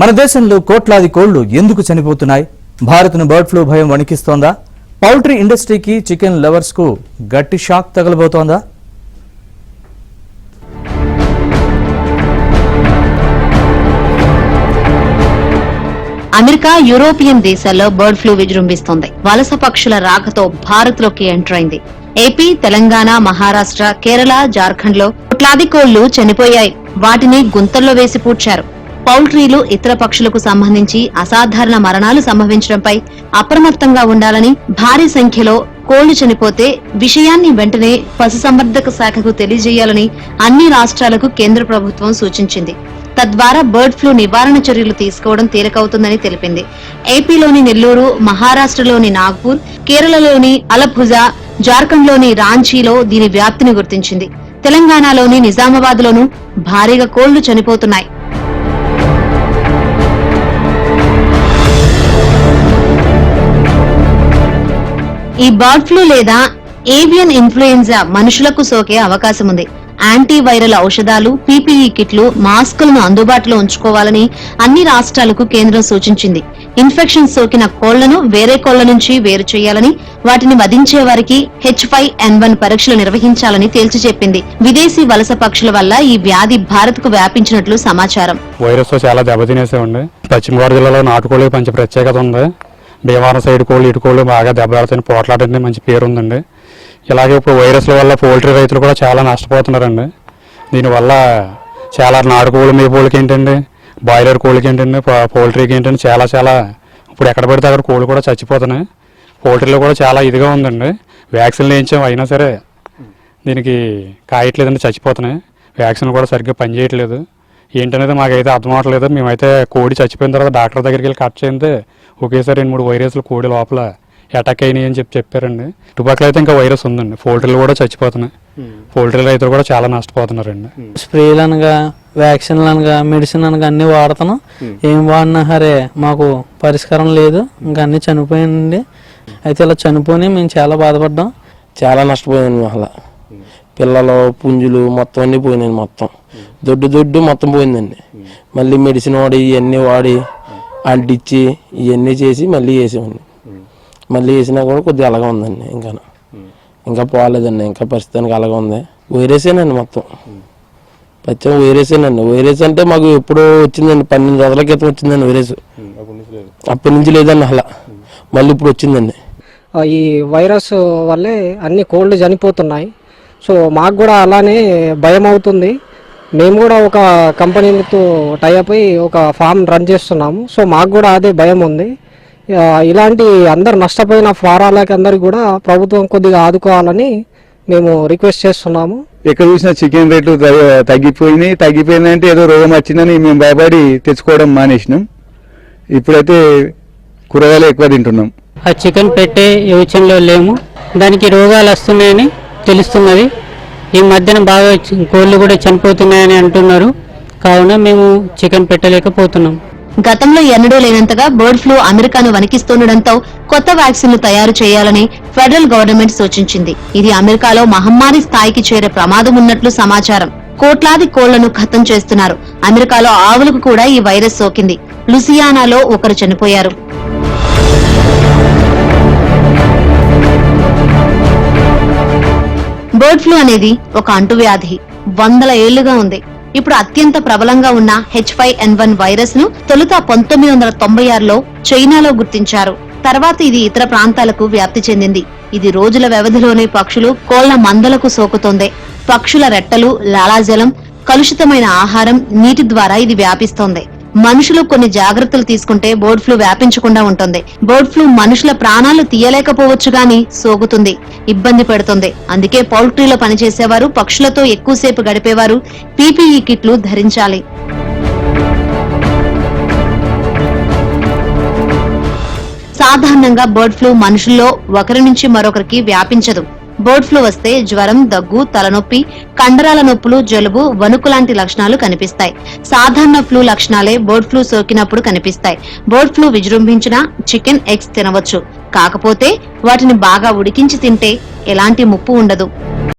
మన దేశంలో కోట్లాది కోళ్లు ఎందుకు చనిపోతున్నాయి? భారత్ను బర్డ్ ఫ్లూ భయం వణికిస్తోందా? పౌల్ట్రీ ఇండస్ట్రీకి, చికెన్ లవర్స్ కు గట్టి షాక్ తగలబోతోందా? అమెరికా, యూరోపియన్ దేశాల్లో బర్డ్ ఫ్లూ విజృంభిస్తోంది. వలస పక్షుల రాకతో భారత్ లోకి ఎంటర్ అయింది. ఏపీ, తెలంగాణ, మహారాష్ట్ర, కేరళ, జార్ఖండ్ లో కోట్లాది కోళ్లు చనిపోయాయి. వాటిని గుంతల్లో వేసి పూడ్చారు. పౌల్ట్రీలు, ఇతర పక్షులకు సంబంధించి అసాధారణ మరణాలు సంభవించడంపై అప్రమత్తంగా ఉండాలని, భారీ సంఖ్యలో కోళ్లు చనిపోతే విషయాన్ని వెంటనే పశుసంవర్ధక శాఖకు తెలియజేయాలని అన్ని రాష్ట్రాలకు కేంద్ర ప్రభుత్వం సూచించింది. తద్వారా బర్డ్ ఫ్లూ నివారణ చర్యలు తీసుకోవడం తేలికవుతుందని తెలిపింది. ఏపీలోని నెల్లూరు, మహారాష్ట్రలోని నాగ్పూర్, కేరళలోని అలప్పుజా, జార్ఖండ్లోని రాంచీలో దీని వ్యాప్తిని గుర్తించింది. తెలంగాణలోని నిజామాబాద్ లోనూ భారీగా కోళ్లు చనిపోతున్నాయి. ఈ బర్డ్ ఫ్లూ లేదా ఏవియన్ ఇన్ఫ్లుయెంజా మనుషులకు సోకే అవకాశం ఉంది. యాంటీవైరల్ ఔషధాలు, పీపీఈ కిట్లు, మాస్కులను అందుబాటులో ఉంచుకోవాలని అన్ని రాష్ట్రాలకు కేంద్రం సూచించింది. ఇన్ఫెక్షన్ సోకిన కోళ్లను వేరే కోళ్ల నుంచి వేరు చేయాలని, వాటిని వధించే వారికి H5N1 పరీక్షలు నిర్వహించాలని తేల్చి చెప్పింది. విదేశీ వలస పక్షుల వల్ల ఈ వ్యాధి భారత్ కు వ్యాపించినట్లు సమాచారం. వైరస్ తో చాలా దెబ్బతినేసేవండి. పశ్చిమ గోదావరి జిల్లాలో నాటుకోళ్ళకి మంచి ప్రత్యేకత ఉంది. భీమవరం సైడ్ కోళ్ళు, ఇటుకోళ్ళు బాగా దెబ్బలాడుతాయి. పోట్లాడంటే మంచి పేరు ఉందండి. ఇలాగే ఇప్పుడు వైరస్ల వల్ల పౌల్ట్రీ రైతులు కూడా చాలా నష్టపోతున్నారండి. దీనివల్ల చాలా నాటుకోళ్ళు మేపోళ్ళకి ఏంటండి, బాయిలర్ కోళ్ళకి ఏంటండి, పౌల్ట్రీకి ఏంటండి, చాలా ఇప్పుడు ఎక్కడ పడితే అక్కడ కోళ్ళు కూడా చచ్చిపోతున్నాయి. పౌల్ట్రీలో కూడా చాలా ఇదిగా ఉందండి. వ్యాక్సిన్లు వేయించాం, అయినా సరే దీనికి కాయట్లేదండి, చచ్చిపోతున్నాయి. వ్యాక్సిన్ కూడా సరిగ్గా పనిచేయట్లేదు. ఏంటనేది మాకైతే అర్థం అవట్లేదు. మేమైతే కోడి చచ్చిపోయిన తర్వాత డాక్టర్ దగ్గరికి వెళ్ళి కట్ చేస్తే ఒకేసారి 2-3 వైరస్లు కోడి లోపల అటాక్ అయినాయి అని చెప్పారండి. చుట్టుపక్కల అయితే ఇంకా వైరస్ ఉందండి. పౌల్ట్రీలు కూడా చచ్చిపోతున్నాయి. పౌల్ట్రీ రైతులు కూడా చాలా నష్టపోతున్నారండి. స్ప్రేలు అనగా, వ్యాక్సిన్లు అనగా, మెడిసిన్ అనగా అన్ని వాడుతున్నాం. ఏం వాడినా సరే మాకు పరిష్కారం లేదు. ఇంకా అన్ని చనిపోయిందండి. అయితే ఇలా చనిపోయి మేము చాలా బాధపడ్డాం. చాలా నష్టపోయాను. అసలు పిల్లలు, పుంజులు మొత్తం అన్నీ పోయినాయి. మొత్తం దొడ్డు మొత్తం పోయిందండి. మళ్ళీ మెడిసిన్ వాడి ఇవన్నీ వాడి అంటించి ఇవన్నీ చేసి మళ్ళీ వేసామండి. మళ్ళీ వేసినా కూడా కొద్దిగా అలాగే ఉందండి. ఇంకా పోలేదండి. ఇంకా ప్రస్తుతానికి అలాగే ఉంది. వైరసేనండి మొత్తం. పచ్చం వైరసేనండి. వైరస్ అంటే మాకు ఎప్పుడో వచ్చిందండి, 12 రోజుల క్రితం వచ్చిందండి వైరస్. అప్పటి నుంచి లేదండి అలా. మళ్ళీ ఇప్పుడు వచ్చిందండి. ఈ వైరస్ వల్లే అన్ని కోళ్ళు చనిపోతున్నాయి. సో మాకు కూడా అలానే భయం అవుతుంది. మేము కూడా ఒక కంపెనీతో టైఅప్ అయి ఒక ఫామ్ రన్ చేస్తున్నాము. సో మాకు కూడా అదే భయం ఉంది. ఇలాంటి అందరు నష్టపోయిన ఫారాలకి అందరికి కూడా ప్రభుత్వం కొద్దిగా ఆదుకోవాలని మేము రిక్వెస్ట్ చేస్తున్నాము. ఎక్కడ చూసినా చికెన్ రేట్లు తగ్గిపోయినాయంటే ఏదో రోగం వచ్చిందని మేము భయపడి తెచ్చుకోవడం మానేసినాం. ఇప్పుడైతే కూరగాయలు ఎక్కువ తింటున్నాం. ఆ చికెన్ పెట్టే యోచనలో లేము. దానికి రోగాలు వస్తున్నాయని తెలుస్తున్నది. ఈ మధ్యన బాగా కోళ్ళు కూడా చనిపోతున్నాయని అంటున్నారు. కావున మేము చికెన్ పెట్టలేకపోతున్నాం. గతంలో ఎన్నడూ లేనంతగా బర్డ్ ఫ్లూ అమెరికాను వణికిస్తుండటంతో కొత్త వ్యాక్సిన్లు తయారు చేయాలని ఫెడరల్ గవర్నమెంట్ సూచించింది. ఇది అమెరికాలో మహమ్మారి స్థాయికి చేరే ప్రమాదం ఉన్నట్లు సమాచారం. కోట్లాది కోళ్లను ఖతం చేస్తున్నారు. అమెరికాలో ఆవులకు కూడా ఈ వైరస్ సోకింది. లూసియానాలో ఒకరు చనిపోయారు. బర్డ్ ఫ్లూ అనేది ఒక అంటువ్యాధి. 100 ఏళ్లుగా ఉంది. ఇప్పుడు అత్యంత ప్రబలంగా ఉన్న H5N1 వైరస్ ను తొలుత 1996లో చైనాలో గుర్తించారు. తర్వాత ఇది ఇతర ప్రాంతాలకు వ్యాప్తి చెందింది. ఇది రోజుల వ్యవధిలోనే పక్షులు, కోళ్ల మందలకు సోకుతోంది. పక్షుల రెట్టలు, లాలాజలం, కలుషితమైన ఆహారం, నీటి ద్వారా ఇది వ్యాపిస్తోంది. మనుషులు కొన్ని జాగ్రత్తలు తీసుకుంటే బర్డ్ ఫ్లూ వ్యాపించకుండా ఉంటుంది. బర్డ్ ఫ్లూ మనుషుల ప్రాణాలు తీయలేకపోవచ్చు గాని సోకుతుంది, ఇబ్బంది పెడుతుంది. అందుకే పౌల్ట్రీలో పనిచేసేవారు, పక్షులతో ఎక్కువసేపు గడిపేవారు పీపీఈ కిట్లు ధరించాలి. సాధారణంగా బర్డ్ ఫ్లూ మనుషుల్లో ఒకరి నుంచి మరొకరికి వ్యాపించదు. బర్డ్ ఫ్లూ వస్తే జ్వరం, దగ్గు, తలనొప్పి, కండరాల నొప్పులు, జలుబు, వణుకు లాంటి లక్షణాలు కనిపిస్తాయి. సాధారణ ఫ్లూ లక్షణాలే బర్డ్ ఫ్లూ సోకినప్పుడు కనిపిస్తాయి. బర్డ్ ఫ్లూ విజృంభించినా చికెన్, ఎగ్స్ తినవచ్చు. కాకపోతే వాటిని బాగా ఉడికించి తింటే ఎలాంటి ముప్పు ఉండదు.